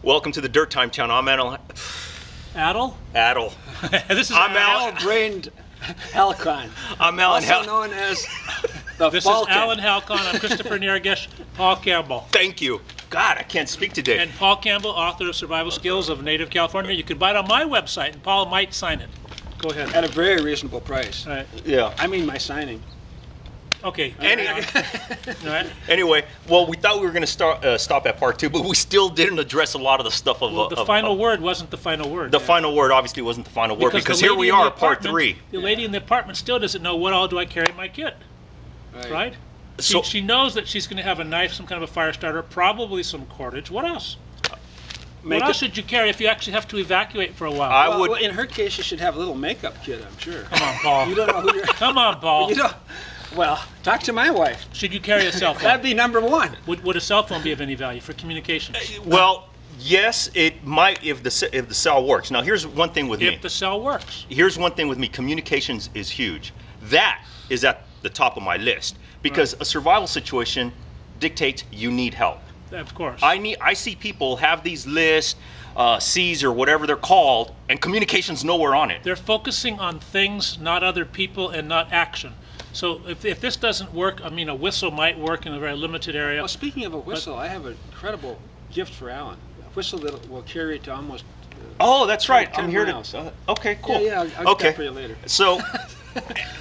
Welcome to the Dirt Time channel. I'm Adel? Adel. This is I'm Alan. Brained Halcon. I'm Alan also known as the This Falcon. is Alan Halcon. I'm Christopher Niergesh. Paul Campbell. Thank you. God, I can't speak today. And Paul Campbell, author of Survival Skills of Native California. You can buy it on my website, and Paul might sign it. Go ahead. At a very reasonable price. All right. Yeah. I mean my signing. Okay. Anyway, All right. anyway, well, we thought we were going to stop at part 2, but we still didn't address a lot of the stuff of Well, the final word wasn't the final word. The final word obviously wasn't the final word because the here lady we in the are, part apartment- 3. The lady in the apartment still doesn't know what all do I carry in my kit, right? So- She knows that she's going to have a knife, some kind of a fire starter, probably some cordage. What else? What else should you carry if you actually have to evacuate for a while? I Well, would. in her case, you should have a little makeup kit, I'm sure. Come on, Paul. You don't know who you're... Come on, Paul. You don't... Well, talk to my wife. Should you carry a cell phone? That'd be number one. Would a cell phone be of any value for communications? Well, yes, it might if the cell works. Now, here's one thing with me. If the cell works. Here's one thing with me. Communications is huge. That is at the top of my list because a survival situation dictates you need help. Of course. I see people have these lists, C's or whatever they're called, and communications nowhere on it. They're focusing on things, not other people, and not action. So if this doesn't work, I mean, a whistle might work in a very limited area. Well, speaking of a whistle, I have an incredible gift for Alan. A whistle that will carry it to almost... Oh, that's right. 10 I'm here miles. to. Okay, cool. Yeah, I'll get okay. that for you later. So,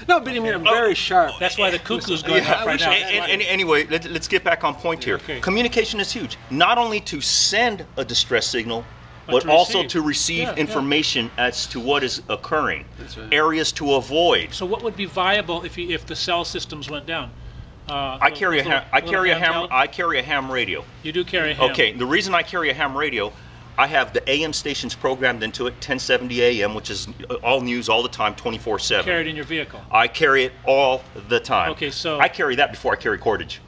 No, but I mean, a very sharp... That's why the cuckoo's going Yeah, up I right wish now. I had anyway, let's get back on point here. Okay. Communication is huge. Not only to send a distress signal, but to also receive. to receive Yeah, yeah. information as to what is occurring, That's right. areas to avoid. So what would be viable if the cell systems went down? I carry a ham radio. You do carry a ham. Okay, the reason I carry a ham radio, I have the AM stations programmed into it, 1070 AM, which is all news all the time, 24/7. Carry it in your vehicle. I carry it all the time. Okay, so- I carry that before I carry cordage.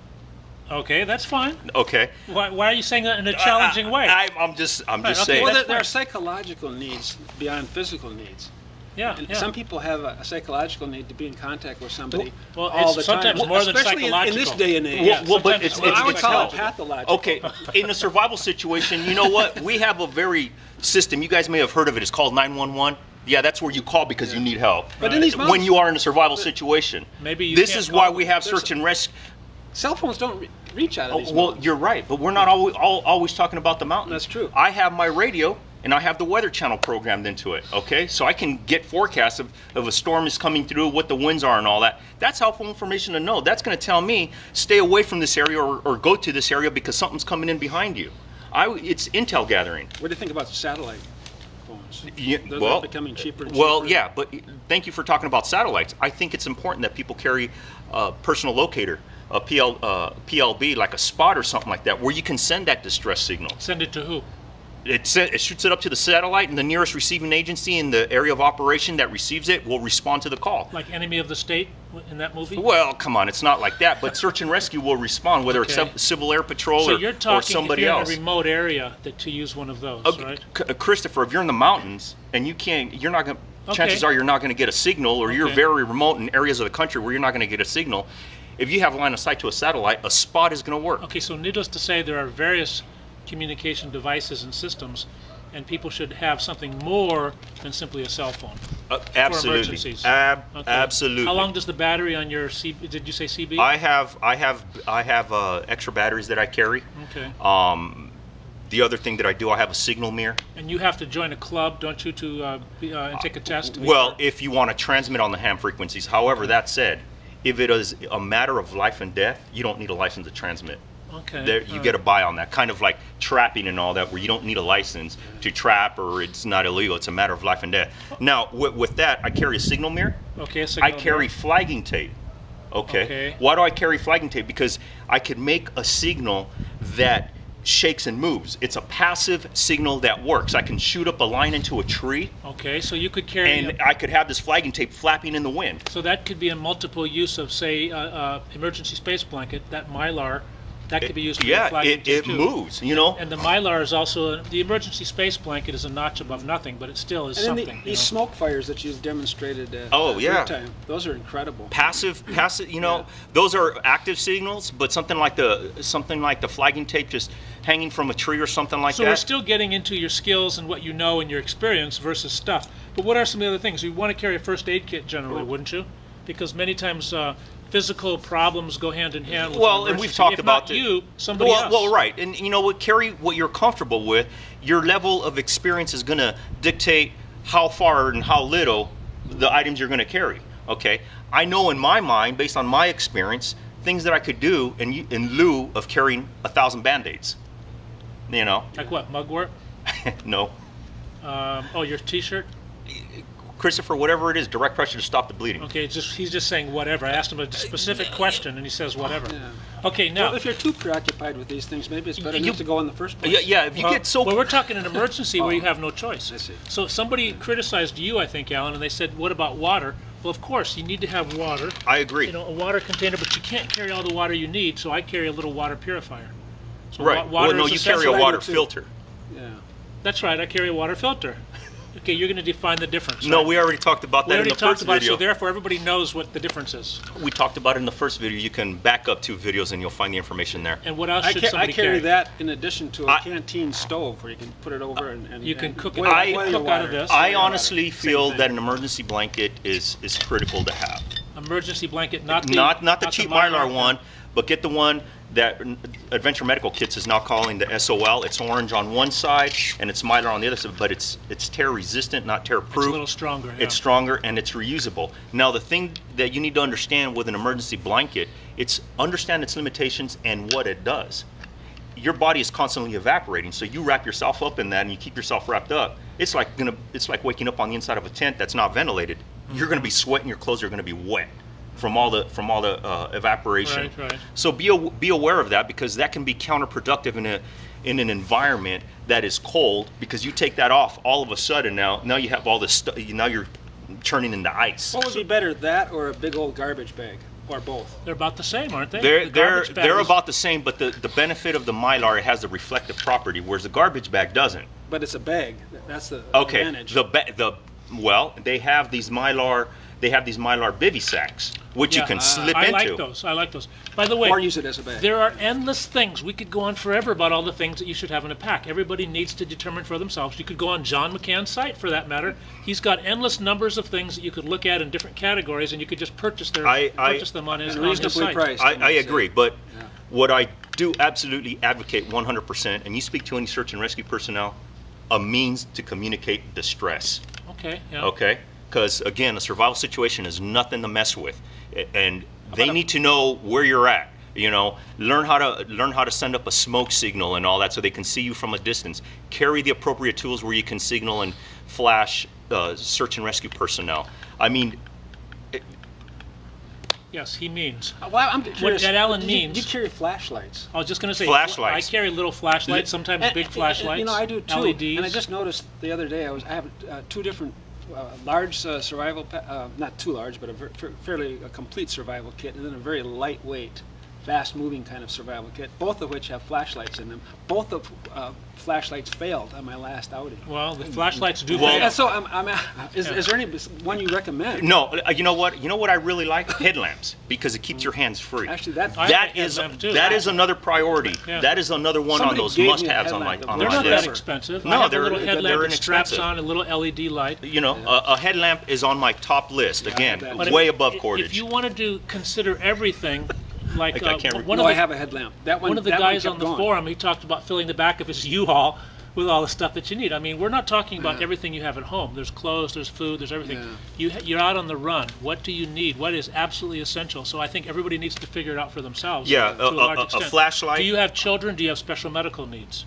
Okay, that's fine. Okay. Why are you saying that in a challenging way? I'm just okay, saying. Well, that's there are fine. psychological needs beyond physical needs. Yeah, And yeah. some people have a psychological need to be in contact with somebody Well, all it's the time. sometimes more than Especially in this psychological. day and age. Yeah, Well, but sometimes it's- Well, I would call it psychological. pathological. Okay, in a survival situation, you know what? We have a very system. You guys may have heard of it. It's called 911. Yeah, that's where you call because you need help. But in these when mountains, you are in a survival situation. Maybe you This can't is why call we have search and rescue. cell phones don't reach out of these Well, mountains. you're right, but we're not always talking about the mountains. That's true. I have my radio and I have the weather channel programmed into it, okay? So I can get forecasts of a storm is coming through, what the winds are and all that. That's helpful information to know. That's going to tell me, stay away from this area or go to this area because something's coming in behind you. It's intel gathering. What do you think about the satellite phones? Yeah, Those well, are becoming cheaper and well, cheaper. yeah, but thank you for talking about satellites. I think it's important that people carry a personal locator, a PLB, like a spot or something like that, where you can send that distress signal. Send it to who? It shoots it up to the satellite, and the nearest receiving agency in the area of operation that receives it will respond to the call. Like Enemy of the State in that movie? Well, come on, it's not like that, but search and rescue will respond, whether Okay. it's Civil Air Patrol So or, you're or talking somebody if you're else. in a remote area to use one of those, Okay, right? Christopher, if you're in the mountains and you're not going. Okay. Chances are you're not going to get a signal, or you're Okay. very remote in areas of the country where you're not going to get a signal. If you have line of sight to a satellite, a spot is going to work. Okay, so needless to say, there are various communication devices and systems, and people should have something more than simply a cell phone. Absolutely. emergencies. Okay. Okay. Absolutely. How long does the battery on your CB? Did you say CB? I have extra batteries that I carry. Okay. The other thing that I do, I have a signal mirror. And you have to join a club, don't you, to and take a test? to be Well, sure? if you want to transmit on the ham frequencies. However, that said, if it is a matter of life and death, you don't need a license to transmit. Okay. There, you get a buy on that, kind of like trapping and all that, where you don't need a license to trap, or it's not illegal. It's a matter of life and death. Now, with that, I carry a signal mirror. Okay. I carry flagging tape. Okay. Why do I carry flagging tape? Because I could make a signal that shakes and moves. It's a passive signal that works. I can shoot up a line into a tree, Okay, so you could carry. and I could have this flagging tape flapping in the wind. So that could be a multiple use of, say, emergency space blanket, that Mylar, That could be used for yeah, flagging it too. moves, you know. And the Mylar is also, the emergency space blanket is a notch above nothing, but it still is And then something. these smoke fires that you've demonstrated at yeah. time, those are incredible. Passive, you know, those are active signals, but something like the flagging tape just hanging from a tree or something like So that. we're still getting into your skills and what you know and your experience versus stuff. But what are some of the other things? You want to carry a first aid kit generally, wouldn't you? Because many times physical problems go hand in hand with Well, and we've talked if about not you, somebody else. Well, right, and you know what? Carry what you're comfortable with. Your level of experience is going to dictate how far and how little the items you're going to carry. Okay, I know in my mind, based on my experience, things that I could do in lieu of carrying 1,000 Band-Aids. You know. Like what? Mugwort? No. Oh, your T-shirt. Christopher, whatever it is, direct pressure to stop the bleeding. Okay, he's just saying whatever. I asked him a specific question, and he says whatever. Yeah. Okay, now. Well, if you're too preoccupied with these things, maybe it's better not to go in the first place. Yeah, if you get so. Well, we're talking an emergency where you have no choice. I see. So somebody criticized you, I think, Alan, and they said, "What about water?" Well, of course, you need to have water. I agree. You know, a water container, but you can't carry all the water you need. So I carry a little water purifier. So Right. water Well, no, is you carry a essential. water filter. Yeah. That's right. I carry a water filter. Okay, you're going to define the difference. No, right? we already talked about We that in already the talked first about video. it, so therefore everybody knows what the difference is. We talked about it in the first video. You can back up 2 videos and you'll find the information there. And what else I should carry somebody carry? that in addition to a canteen stove where you can put it over and You can and cook it. boil- I- boil cook your out water. of this. I Boil honestly water. feel Same that thing. an emergency blanket is critical to have. Emergency blanket, not the Not the cheap Mylar one, but get the one that Adventure Medical Kits is now calling the SOL. It's orange on one side and it's Mylar on the other side, but it's tear resistant, not tear proof. It's a little stronger. Yeah. It's stronger and it's reusable. Now the thing that you need to understand with an emergency blanket, it's understand its limitations and what it does. Your body is constantly evaporating, so you wrap yourself up in that and you keep yourself wrapped up. It's like waking up on the inside of a tent that's not ventilated. You're going to be sweating, your clothes are going to be wet from all the evaporation. Right. So be aware of that, because that can be counterproductive in an environment that is cold, because you take that off all of a sudden now you have all this stuff, now you're turning into ice. What would be better, that or a big old garbage bag, or both? They're about the same, aren't they? They're The garbage bag they're is- about the same, but the benefit of the Mylar, it has the reflective property, whereas the garbage bag doesn't. But it's a bag. That's the Okay, advantage. they have these Mylar bivy sacks, which you Yeah, can slip I into. like those. By the way, Or use it as a bag. there are endless things. We could go on forever about all the things that you should have in a pack. Everybody needs to determine for themselves. You could go on John McCann's site, for that matter. He's got endless numbers of things that you could look at in different categories, and you could just purchase them on his And reasonably site. priced. I agree, but Yeah. what I do absolutely advocate 100%, and you speak to any search and rescue personnel, a means to communicate distress. Okay. Yeah. Okay, because again, a survival situation is nothing to mess with, and they need to know where you're at. You know, learn how to send up a smoke signal and all that, so they can see you from a distance. Carry the appropriate tools where you can signal and flash search and rescue personnel. I mean, Yes, he means. Well, I'm curious. that Alan do means- you carry flashlights? I was just going to say, Flashlights. I carry little flashlights, sometimes big flashlights. You know, I do too. LEDs. And I just noticed the other day I have 2 different large survival, not too large, but a fairly complete survival kit, and then a very lightweight, fast-moving kind of survival kit. Both of which have flashlights in them. Both of flashlights failed on my last outing. Well, the flashlights do. Well- fail. And so is there any one you recommend? no, you know what I really like? Headlamps, because it keeps your hands free. Actually, that I That like is headlamp, too. that is another priority. Yeah. That is another one Somebody on those gave me a must-haves on my headlamp on They're my not that list. expensive. No, I have they're- a little they're headlamp that straps inexpensive. on, a little LED light. You know, a headlamp is on my top list. Again, that- But way if- above If cordage. you wanted to consider everything, like I can't one No, of I the, have a headlamp. That one. one of the that guys one on kept the going. forum, he talked about filling the back of his U-Haul with all the stuff that you need. I mean, we're not talking about Yeah. everything you have at home. There's clothes, there's food, there's everything. Yeah. You're out on the run. What do you need? What is absolutely essential? So I think everybody needs to figure it out for themselves. Yeah, to a large a extent. flashlight. Do you have children? Do you have special medical needs?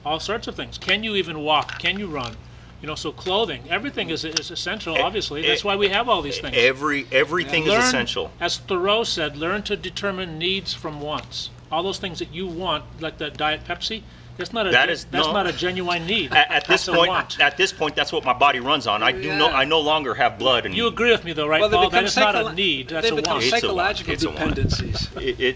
All sorts of things. Can you even walk? Can you run? You know, so clothing, everything is essential, obviously. That's why we have all these things. Everything is Learn, essential. As Thoreau said, learn to determine needs from wants. All those things that you want, like that Diet Pepsi, That's not a That's not a genuine need. At this That's a point, want. that's what my body runs on. I no longer have blood. And You agree with me, though, right, Well, Paul? That is not a need. That's they a become want. It's a want. psychological It's a want. dependencies.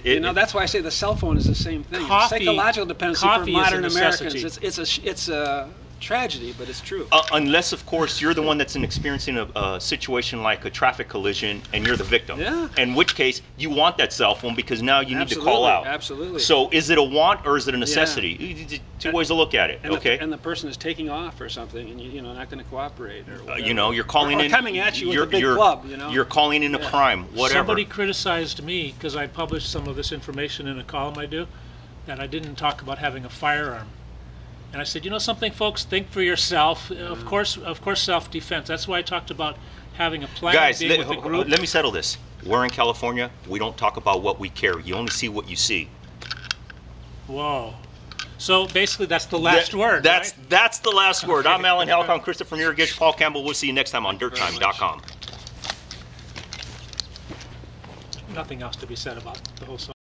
you That's why I say the cell phone is the same thing. Coffee- Psychological dependency for coffee is a modern necessity. Americans. It's a tragedy, but it's true. unless, of course, you're the one that's experiencing a situation like a traffic collision and you're the victim. Yeah. In which case, you want that cell phone because now you need to Absolutely, call out. absolutely. So is it a want or is it a necessity? Two ways to look at it, And okay? the person is taking off or something, and you're not going to cooperate, or whatever. You're calling or in. coming at you with you're- a big you're- club. You're calling in a Yeah. crime, whatever. Somebody criticized me because I published some of this information in a column I do, that I didn't talk about having a firearm. And I said, you know something, folks, think for yourself. Of course, self-defense. That's why I talked about having a plan. Guys, being with a group. let me settle this. We're in California. We don't talk about what we carry. You only see what you see. Whoa. So basically, that's the last word. That's right? that's the last word. I'm Alan Halcon, Christopher Nurkic, Paul Campbell. We'll see you next time on DirtTime.com. Nothing else to be said about the whole subject.